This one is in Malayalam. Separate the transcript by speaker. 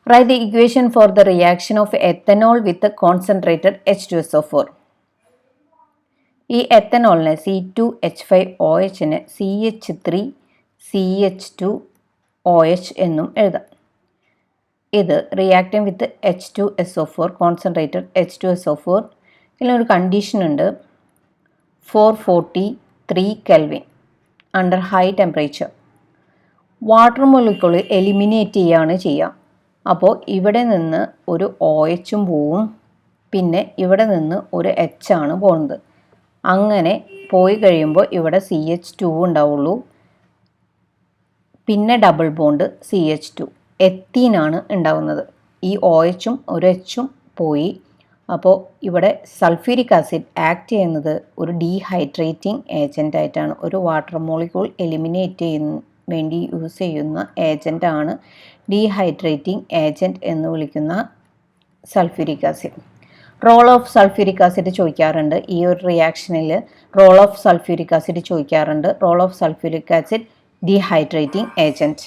Speaker 1: Write the equation for the reaction of ethanol with the concentrated H2SO4. ഈ എത്തനോളിനെ C2H5OHനെ CH3CH2OH എന്നും എഴുതാം. ഇത് reacting with H2SO4 concentrated H2SO4 ഇതിലൊരു കണ്ടീഷൻ ഉണ്ട് 443 kelvin under high temperature. Water molecule eliminate ചെയ്യുകയാണ് ചെയ്യുക. അപ്പോൾ ഇവിടെ നിന്ന് ഒരു OHും പോവും, പിന്നെ ഇവിടെ നിന്ന് ഒരു H ആണ് പോകുന്നത്. അങ്ങനെ പോയി കഴിയുമ്പോൾ ഇവിടെ CH2 ഉണ്ടാവുള്ളൂ, പിന്നെ ഡബിൾ ബോണ്ട് CH2 എത്തീനാണ് ഉണ്ടാവുന്നത്. ഈ OHും ഒരു Hഉം പോയി. അപ്പോൾ ഇവിടെ സൾഫ്യൂരിക് ആസിഡ് ആക്ട് ചെയ്യുന്നത് ഒരു ഡീഹൈഡ്രേറ്റിംഗ് ഏജൻ്റ് ആയിട്ടാണ്. ഒരു വാട്ടർ മോളിക്യൂൾ എലിമിനേറ്റ് ചെയ്യുന്ന വേണ്ടി യൂസ് ചെയ്യുന്ന ഏജൻ്റാണ് ഡീഹൈഡ്രേറ്റിംഗ് ഏജൻറ്റ് എന്ന് വിളിക്കുന്ന sulphuric acid. Role of sulphuric acid ചോദിക്കാറുണ്ട്. ഈ ഒരു റിയാക്ഷനിൽ റോൾ ഓഫ് സൾഫ്യൂരിക് ആസിഡ് ചോദിക്കാറുണ്ട്. Role of sulphuric acid dehydrating agent.